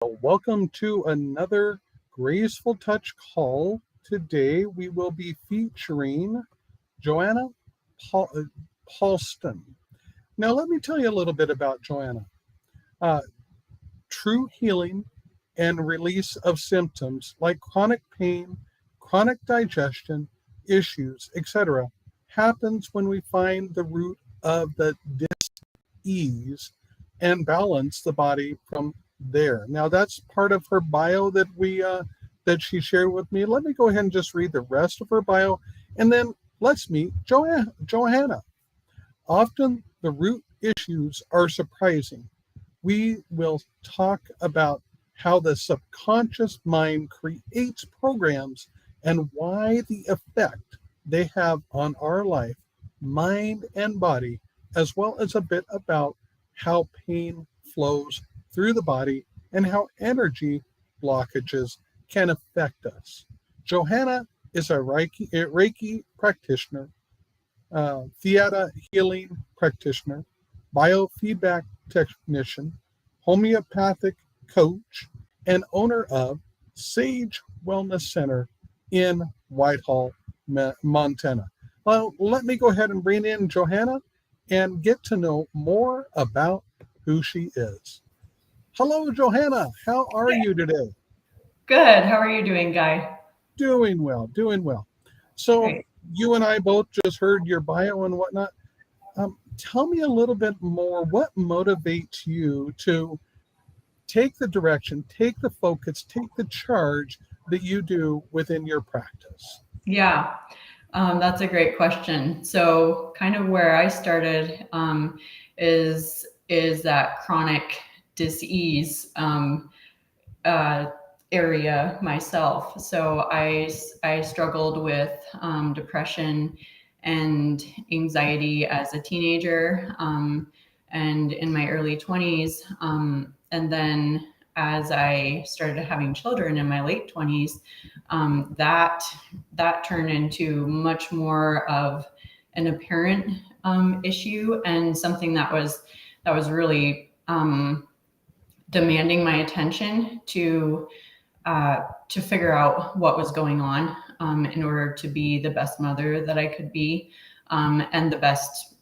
Welcome to another Graceful Touch call. Today we will be featuring Johanna Paulston. Now, let me tell you a little bit about Johanna. Uh, True healing and release of symptoms like chronic pain, chronic digestion issues, etc., happens when we find the root of the dis-ease and balance the body from there. Now that's part of her bio that she shared with me. Let me go ahead and just read the rest of her bio, and then let's meet Johanna. Often the root issues are surprising. We will talk about how the subconscious mind creates programs and why the effect they have on our life, mind, and body, as well as a bit about how pain flows through the body and how energy blockages can affect us. Johanna is a Reiki practitioner, ThetaHealing practitioner, Biofeedback Technician, Homeopathic coach, and owner of Sage Wellness Center in Whitehall, Montana. Well, let me go ahead and bring in Johanna and get to know more about who she is. Hello, Johanna. How are you today? Good. How are you doing, Guy? Doing well, doing well. So Great. You and I both just heard your bio and whatnot. Tell me a little bit more. What motivates you to take the direction, take the focus, take the charge that you do within your practice? Yeah, that's a great question. So, kind of where I started is that chronic disease area myself. So I struggled with depression and anxiety as a teenager, and in my early 20s. And then as I started having children in my late 20s, that turned into much more of an apparent issue, and something that was really demanding my attention to figure out what was going on in order to be the best mother that I could be, and the best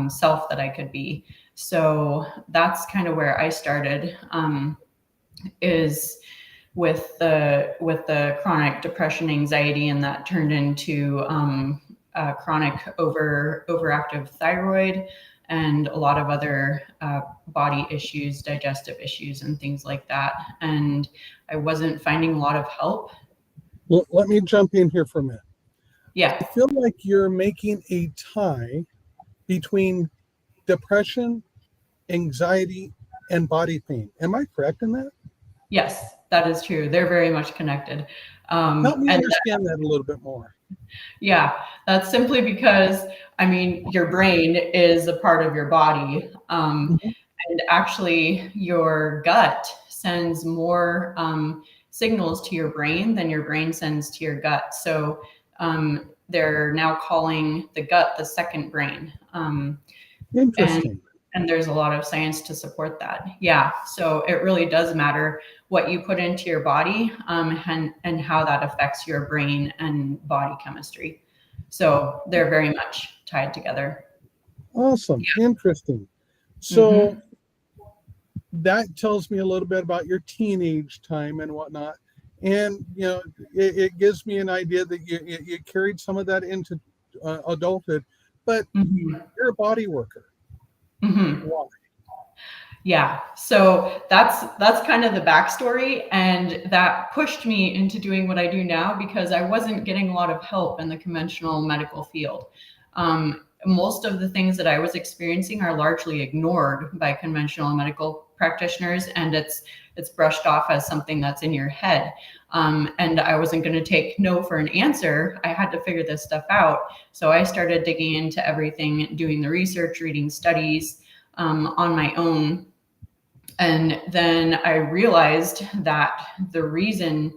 self that I could be. So that's kind of where I started, is with the chronic depression, anxiety, and that turned into chronic overactive thyroid and a lot of other body issues, digestive issues, and things like that. And I wasn't finding a lot of help. Well, let me jump in here for a minute. Yeah. I feel like you're making a tie between depression, anxiety, and body pain. Am I correct in that? Yes, that is true. They're very much connected. Help me understand that a little bit more. Yeah, that's simply because, I mean, your brain is a part of your body. And actually, your gut sends more signals to your brain than your brain sends to your gut. So they're now calling the gut the second brain. Interesting. And there's a lot of science to support that. Yeah, so it really does matter what you put into your body, and how that affects your brain and body chemistry. So they're very much tied together. Awesome. Yeah. Interesting. So that tells me a little bit about your teenage time and whatnot. And, it gives me an idea that you carried some of that into adulthood, but you're a body worker. Why? Yeah, so that's kind of the backstory, and that pushed me into doing what I do now because I wasn't getting a lot of help in the conventional medical field. Most of the things that I was experiencing are largely ignored by conventional medical practitioners, and it's brushed off as something that's in your head. And I wasn't going to take no for an answer. I had to figure this stuff out. So I started digging into everything, doing the research, reading studies on my own. And then I realized that the reason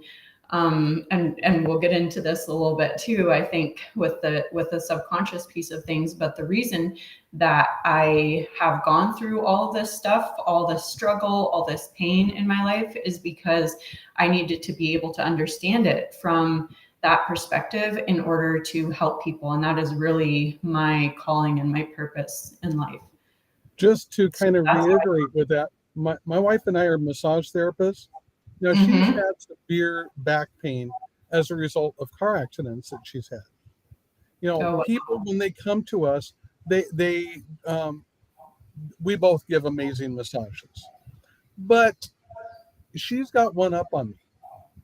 And we'll get into this a little bit too, I think, with the subconscious piece of things. But the reason that I have gone through all of this stuff, all this struggle, all this pain in my life is because I needed to be able to understand it from that perspective in order to help people. And that is really my calling and my purpose in life. Just to kind of That's reiterate with that, my wife and I are massage therapists. Now, she's Mhm. had severe back pain as a result of car accidents that she's had. Oh, wow. People, when they come to us, we both give amazing massages. But she's got one up on me.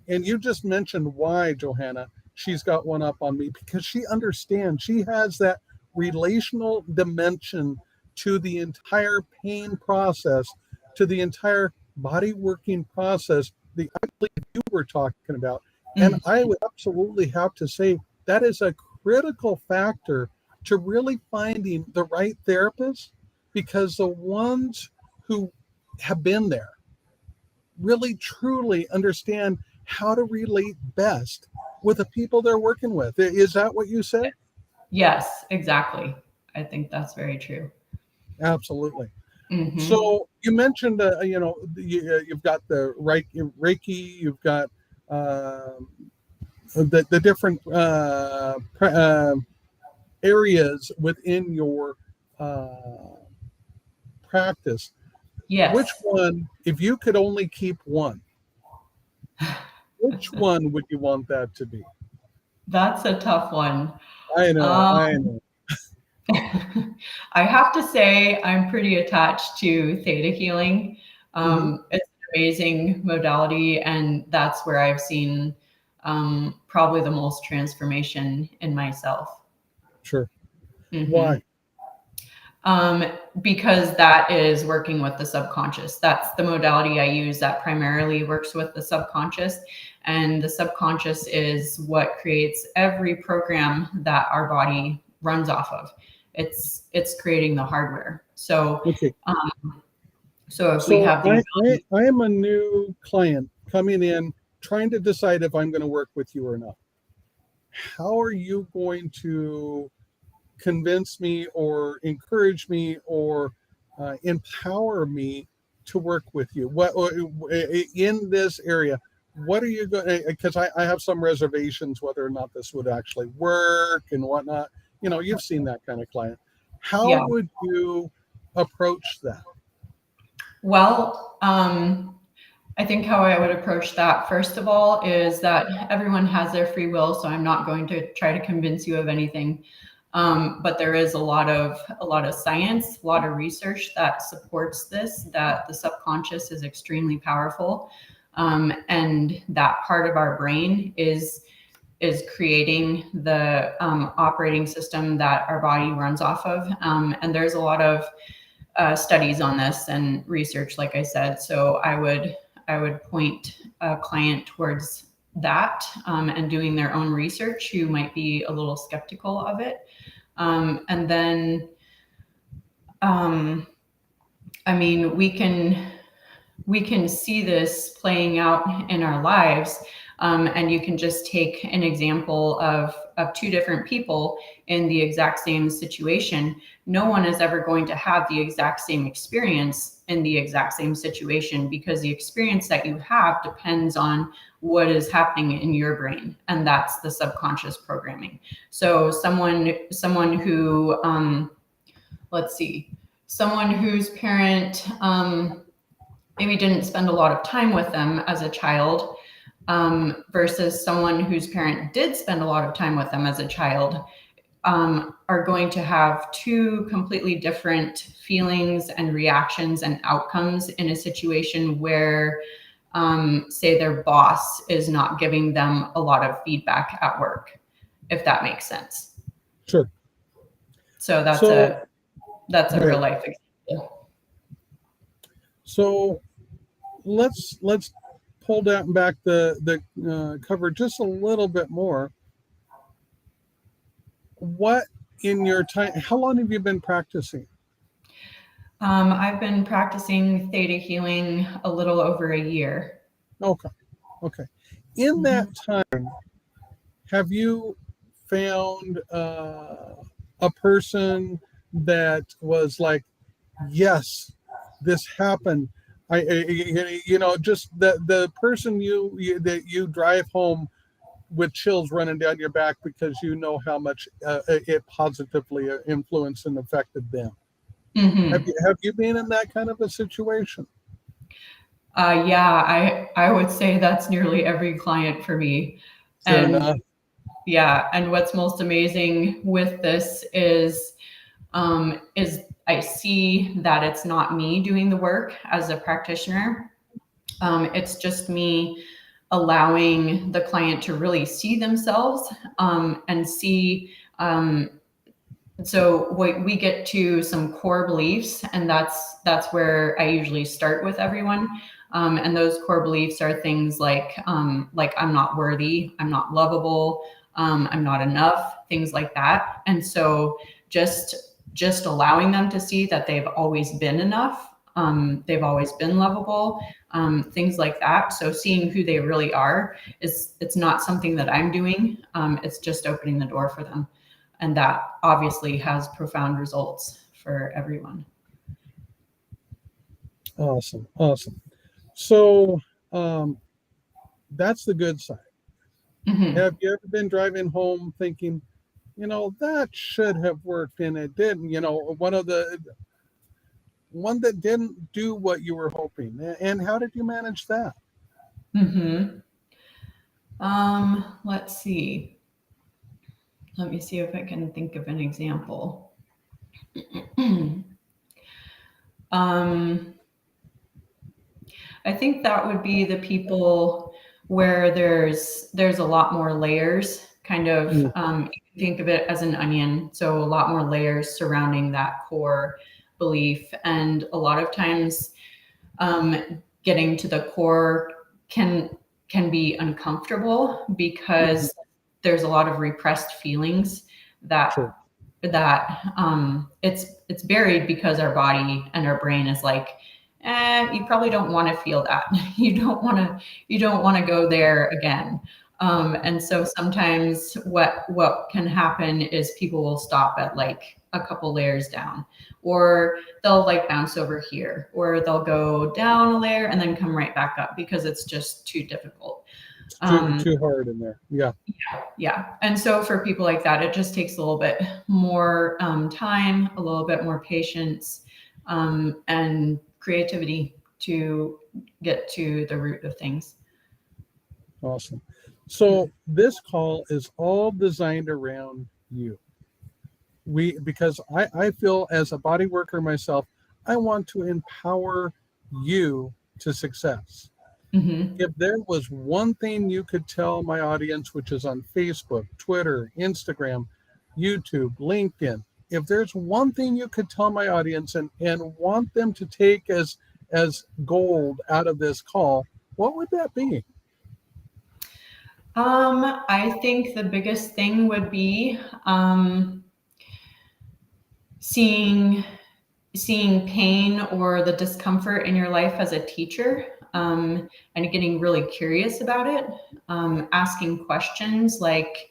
And you just mentioned why, Johanna, she's got one up on me, because she understands. She has that relational dimension to the entire pain process, to the entire body working process, the I believe you were talking about. And Mhm. I would absolutely have to say that is a critical factor to really finding the right therapist, because the ones who have been there really truly understand how to relate best with the people they're working with. Is that what you said? Yes, exactly. I think that's very true. Absolutely. Hmm. So you mentioned, you've got the Reiki, you've got the different areas within your uh, practice. Which Yes, one, if you could only keep one, which one would you want that to be? that's a tough one. I know, Um, I know. I have to say I'm pretty attached to Theta Healing. Hmm. It's an amazing modality, and that's where I've seen probably the most transformation in myself. Sure. Hmm. Why? Um, because that is working with the subconscious. That's the modality I use that primarily works with the subconscious. And the subconscious is what creates every program that our body runs off of. It's creating the hardware. Okay. Um, so if we So have the I am a new client coming in trying to decide if I'm going to work with you or not. How are you going to convince me or encourage me or empower me to work with you? What in this area? What are you going? Because I have some reservations whether or not this would actually work and whatnot. You've seen that kind of client. How yeah. would you approach that? Well, I think how I would approach that, first of all, is that everyone has their free will. So I'm not going to try to convince you of anything. But there is a lot of science, a lot of research that supports this, that the subconscious is extremely powerful. And that part of our brain is creating the operating system that our body runs off of. And there's a lot of studies on this and research, like I said. So I would point a client towards that, and doing their own research who might be a little skeptical of it. And then, um, I mean, we can see this playing out in our lives. And you can just take an example of two different people in the exact same situation. No one is ever going to have the exact same experience in the exact same situation, because the experience that you have depends on what is happening in your brain, and that's the subconscious programming. So someone who let's see, someone whose parent maybe didn't spend a lot of time with them as a child, versus someone whose parent did spend a lot of time with them as a child, are going to have two completely different feelings and reactions and outcomes in a situation where, say, their boss is not giving them a lot of feedback at work, if that makes sense. Sure. So that's So a that's a go real ahead. life example. So let's pull that back the cover just a little bit more. What in your time? How long have you been practicing? I've been practicing theta healing a little over a year. Okay. Okay. In that time, have you found a person that was like, yes, this happened? Just the person that you drive home with chills running down your back because you know how much it positively influenced and affected them. Mm-hmm. Have you been in that kind of a situation? Yeah, I would say that's nearly every client for me. Fair And enough. yeah, and what's most amazing with this is I see that it's not me doing the work as a practitioner. It's just me allowing the client to really see themselves and see. So we get to some core beliefs, and that's where I usually start with everyone. And those core beliefs are things like I'm not worthy, I'm not lovable, I'm not enough, things like that. And so just allowing them to see that they've always been enough, they've always been lovable, things like that. So seeing who they really are it's not something that I'm doing. It's just opening the door for them. And that obviously has profound results for everyone. Awesome. So that's the good side. Mm-hmm. Have you ever been driving home thinking, that should have worked and it didn't? One that didn't do what you were hoping. And how did you manage that? Mm-hmm. Let's see. Let me see if I can think of an example. um, I think that would be the people where there's a lot more layers, kind of. Mm, You can think of it as an onion, so a lot more layers surrounding that core belief, and a lot of times getting to the core can be uncomfortable mhm, because there's a lot of repressed feelings sure. that it's buried because our body and our brain is like, you probably don't want to feel that. You don't want to go there again. And so sometimes what can happen is people will stop at like a couple layers down, or they'll like bounce over here, or they'll go down a layer and then come right back up because it's just too difficult. It's Um, too hard in there. Yeah. yeah. And so for people like that, it just takes a little bit more time, a little bit more patience, and creativity to get to the root of things. Awesome. So this call is all designed around you. Because I feel as a body worker myself, I want to empower you to success. Mm-hmm. If there was one thing you could tell my audience, which is on Facebook, Twitter, Instagram, YouTube, LinkedIn, if there's one thing you could tell my audience and want them to take as gold out of this call, what would that be? I think the biggest thing would be seeing pain or the discomfort in your life as a teacher, and getting really curious about it, asking questions like,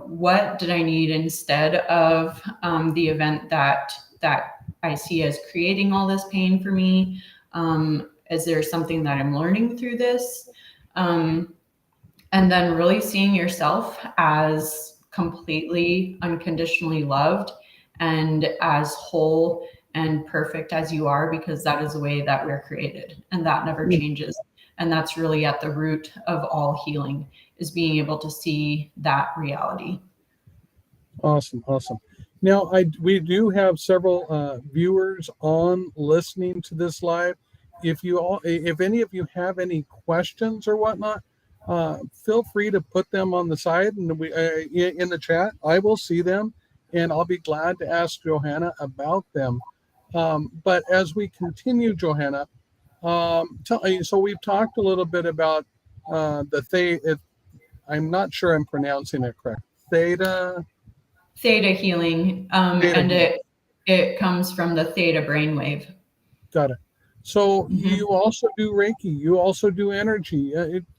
what did I need instead of the event that I see as creating all this pain for me? Is there something that I'm learning through this? And then really seeing yourself as completely unconditionally loved and as whole and perfect as you are, because that is the way that we're created and that never changes. And that's really at the root of all healing, is being able to see that reality. Awesome. Now, we do have several viewers on listening to this live. If any of you have any questions or whatnot, feel free to put them on the side and in the chat. I will see them, and I'll be glad to ask Johanna about them. But as we continue, Johanna, so we've talked a little bit about the theta. I'm not sure I'm pronouncing it correct. ThetaHealing, Theta and healing. it comes from the theta brainwave. Got it. So Mm-hmm. you also do Reiki. You also do energy.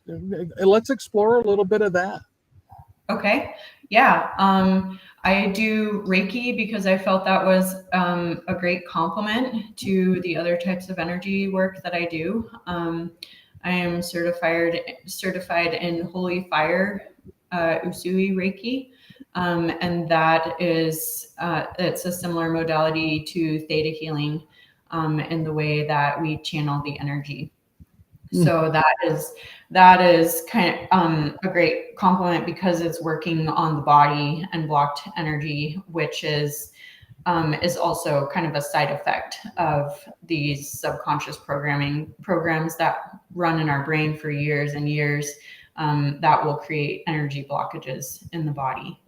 let's explore a little bit of that. Okay. Yeah. I do Reiki because I felt that was a great complement to the other types of energy work that I do. I am certified in Holy Fire Usui Reiki. And that is, it's a similar modality to Theta Healing in the way that we channel the energy. So that is kind of a great compliment because it's working on the body and blocked energy, which is also kind of a side effect of these subconscious programs that run in our brain for years and years, that will create energy blockages in the body.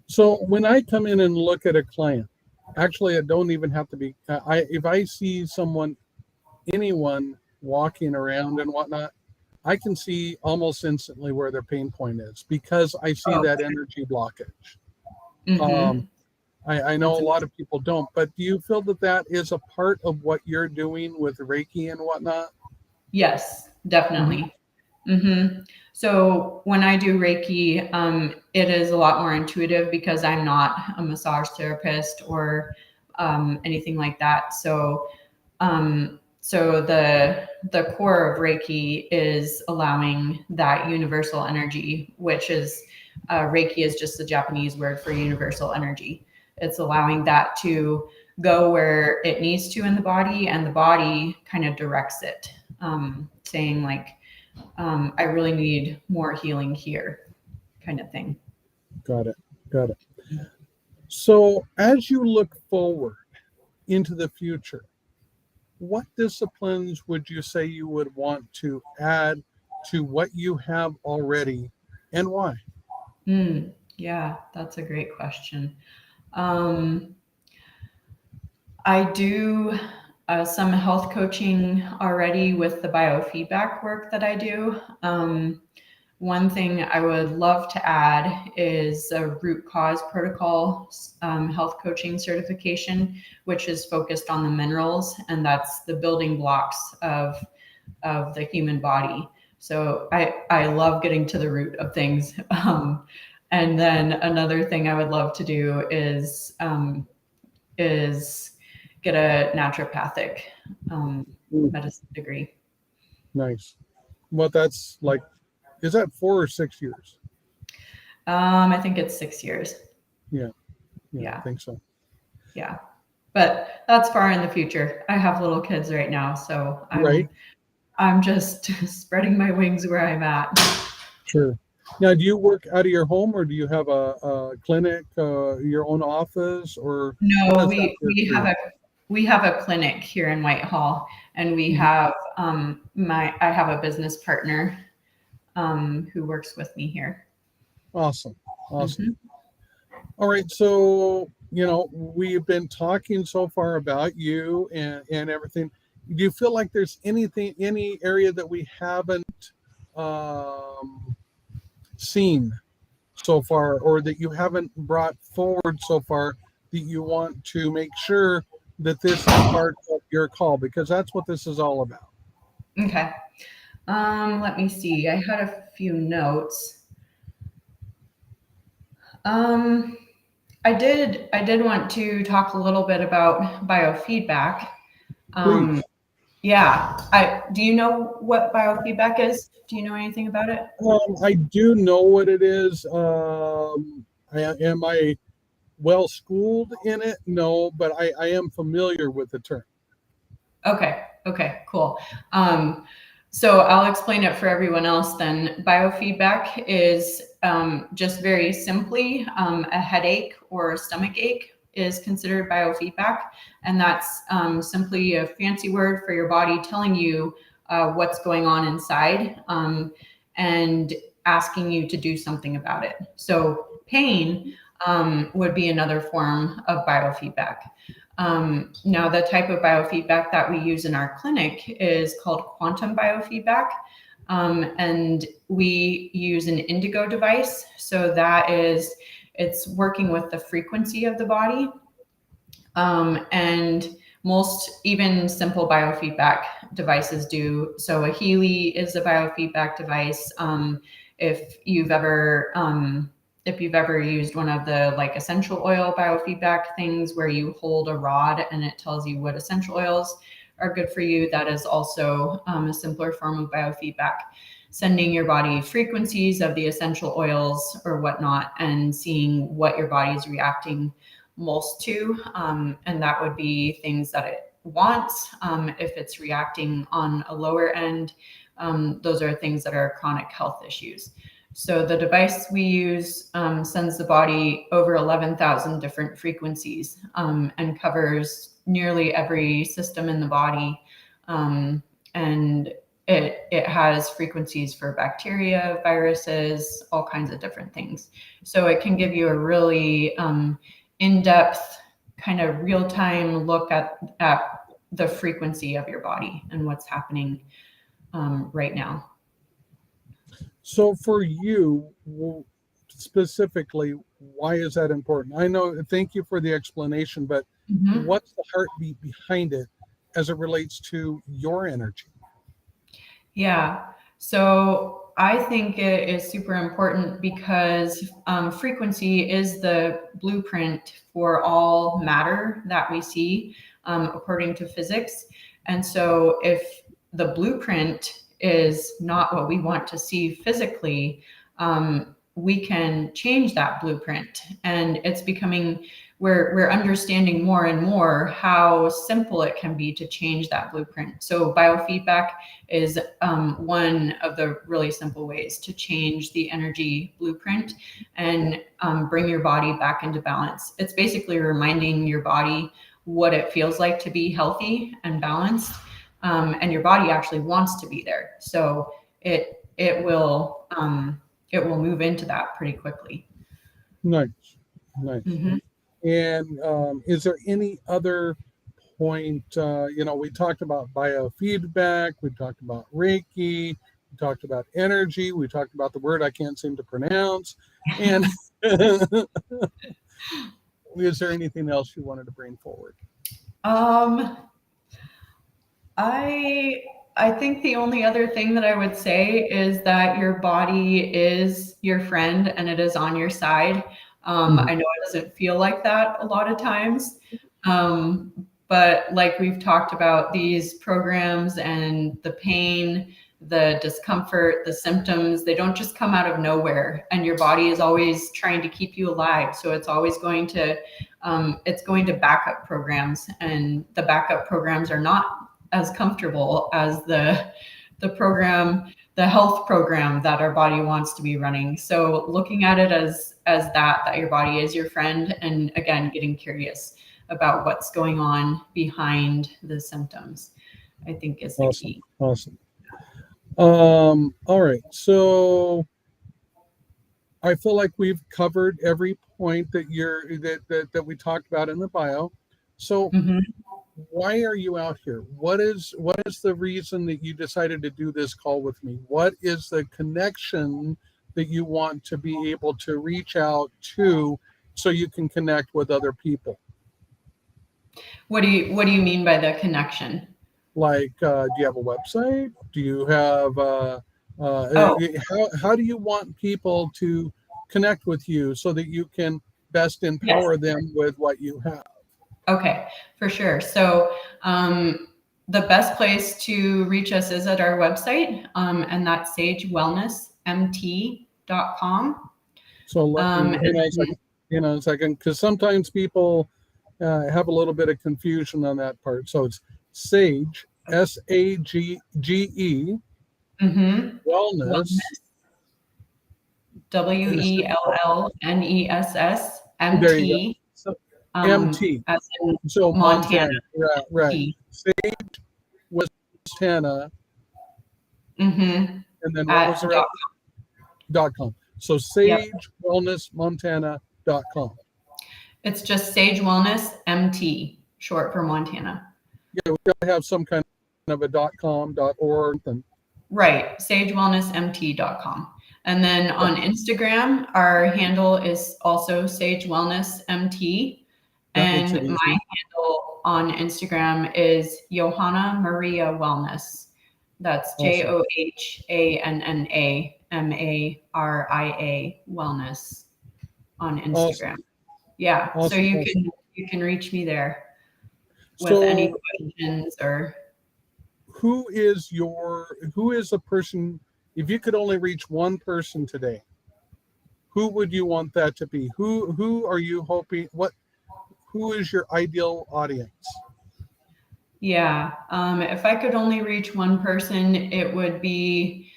So when I come in and look at a client, actually, it don't even have to be. If I see anyone walking around and whatnot, I can see almost instantly where their pain point is because I see that energy blockage. Mm-hmm. I know a lot of people don't, but do you feel that is a part of what you're doing with Reiki and whatnot? Yes, definitely. Mm-hmm. So when I do Reiki, it is a lot more intuitive because I'm not a massage therapist or anything like that. So the core of Reiki is allowing that universal energy, which is Reiki is just the Japanese word for universal energy. It's allowing that to go where it needs to in the body, and the body kind of directs it, saying like, I really need more healing here, kind of thing. Got it. So as you look forward into the future, what disciplines would you say you would want to add to what you have already, and why? Yeah, that's a great question. I do some health coaching already with the biofeedback work that I do. One thing I would love to add is a root cause protocol health coaching certification, which is focused on the minerals, and that's the building blocks of the human body. So I love getting to the root of things. And then another thing I would love to do is get a naturopathic medicine degree. Nice. Well, that's like, is that 4 or 6 years? I think it's 6 years. Yeah, I think so. Yeah, but that's far in the future. I have little kids right now, so I'm just spreading my wings where I'm at. Sure. Now, do you work out of your home, or do you have a clinic, your own office, or no? We have a clinic here in Whitehall, and we have I have a business partner who works with me here. Awesome. All right, so we've been talking so far about you and everything. Do you feel like there's any area that we haven't seen so far, or that you haven't brought forward so far, that you want to make sure that this is part of your call, because that's what this is all about? Okay. Let me see. I had a few notes. I did want to talk a little bit about biofeedback. Please. Yeah. Do you know what biofeedback is? Do you know anything about it? I do know what it is. Am I well schooled in it? No, but I am familiar with the term. Okay, cool. So I'll explain it for everyone else then. Biofeedback is just very simply a headache or a stomach ache is considered biofeedback. And that's simply a fancy word for your body telling you what's going on inside and asking you to do something about it. So pain would be another form of biofeedback. Now, the type of biofeedback that we use in our clinic is called quantum biofeedback. And we use an indigo device. So it's working with the frequency of the body. And most even simple biofeedback devices do. So a Healy is a biofeedback device. If you've ever used one of the like essential oil biofeedback things where you hold a rod and it tells you what essential oils are good for you, that is also a simpler form of biofeedback, sending your body frequencies of the essential oils or whatnot and seeing what your body is reacting most to. And that would be things that it wants. If it's reacting on a lower end, those are things that are chronic health issues. So the device we use sends the body over 11,000 different frequencies and covers nearly every system in the body. And it has frequencies for bacteria, viruses, all kinds of different things. So it can give you a really in-depth, kind of real-time look at the frequency of your body and what's happening right now. So for you specifically, why is that important? I know, thank you for the explanation, but what's the heartbeat behind it as it relates to your energy? Yeah, so I think it is super important because frequency is the blueprint for all matter that we see according to physics. And so if the blueprint is not what we want to see physically, we can change that blueprint. And it's becoming, we're understanding more and more how simple it can be to change that blueprint. So biofeedback is one of the really simple ways to change the energy blueprint and bring your body back into balance. It's basically reminding your body what it feels like to be healthy and balanced. And your body actually wants to be there. So it will move into that pretty quickly. Nice. And is there any other point? We talked about biofeedback, we talked about Reiki, we talked about energy, we talked about the word I can't seem to pronounce. And is there anything else you wanted to bring forward? I think the only other thing that I would say is that your body is your friend and it is on your side. I know it doesn't feel like that a lot of times. But like we've talked about, these programs and the pain, the discomfort, the symptoms, they don't just come out of nowhere, and your body is always trying to keep you alive. So it's always going to backup programs, and the backup programs are not as comfortable as the program, the health program that our body wants to be running. So looking at it as that your body is your friend, and again, getting curious about what's going on behind the symptoms, I think is the key. Awesome. All right. So I feel like we've covered every point that that we talked about in the bio. So why are you out here? What is the reason that you decided to do this call with me? What is the connection that you want to be able to reach out to so you can connect with other people? What do you mean by the connection? Like, do you have a website? Do you have how do you want people to connect with you so that you can best empower them with what you have? Okay, for sure. So the best place to reach us is at our website, and that's sagewellnessmt.com. So let me hang on a second, because sometimes people have a little bit of confusion on that part. So it's Sage, SAGE, Wellness, WELLNESS, there you go. So, MT. As in So Montana. Right. Sage was Montana. And then what was the rest? .com. So sagewellnessmontana.com. It's just Sage Wellness MT, short for Montana. Yeah, we gotta have some kind of a .com, .org. Right, sagewellnessmt.com. And then on Instagram, our handle is also Sage Wellness MT. And my handle on Instagram is Johanna Maria Wellness. That's Awesome. JohannaMaria Wellness on Instagram. Awesome. Yeah. So Awesome. you can reach me there with So any questions or who is a person, if you could only reach one person today, who would you want that to be? Who are you hoping, who is your ideal audience? yeah. If I could only reach one person, it would be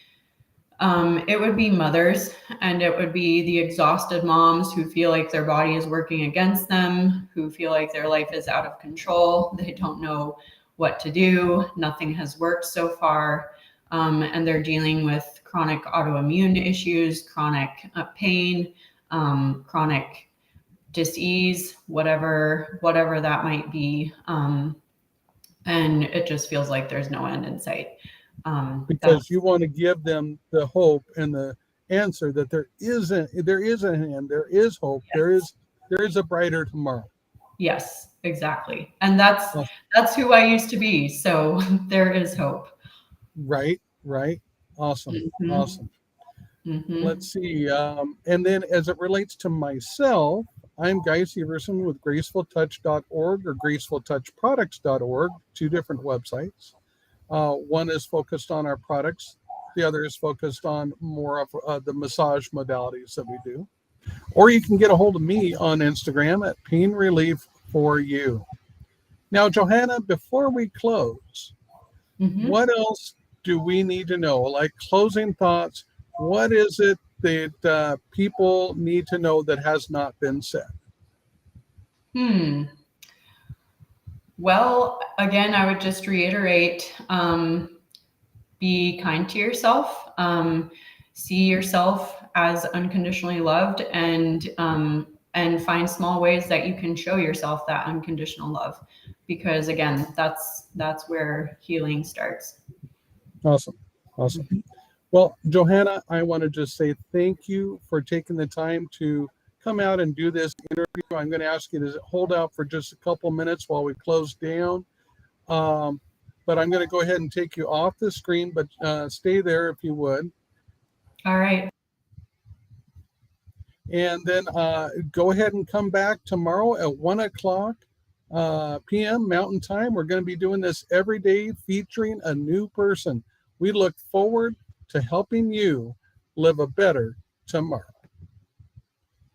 mothers, and it would be the exhausted moms who feel like their body is working against them, who feel like their life is out of control. They don't know what to do. Nothing has worked so far. And they're dealing with chronic autoimmune issues, chronic pain, chronic dis-ease, whatever that might be. And it just feels like there's no end in sight. Because you want to give them the hope and the answer that there is an end, there is hope, yes. there is a brighter tomorrow. Yes, exactly. And that's who I used to be. So there is hope. Right. Awesome. Mm-hmm. Awesome. Mm-hmm. Let's see. And then as it relates to myself, I'm Guy Severson with gracefultouch.org or gracefultouchproducts.org, two different websites. One is focused on our products. The other is focused on more of the massage modalities that we do. Or you can get a hold of me on Instagram at Pain Relief for You. Now, Johanna, before we close, what else do we need to know? Like closing thoughts, what is it that people need to know that has not been said? Well, again, I would just reiterate, be kind to yourself, see yourself as unconditionally loved, and find small ways that you can show yourself that unconditional love, because again, that's where healing starts. Awesome. Well, Johanna, I want to just say thank you for taking the time to come out and do this interview. I'm going to ask you to hold out for just a couple minutes while we close down. But I'm going to go ahead and take you off the screen, but stay there if you would. All right. And then go ahead and come back tomorrow at 1 o'clock p.m. Mountain Time. We're going to be doing this every day, featuring a new person. We look forward to helping you live a better tomorrow.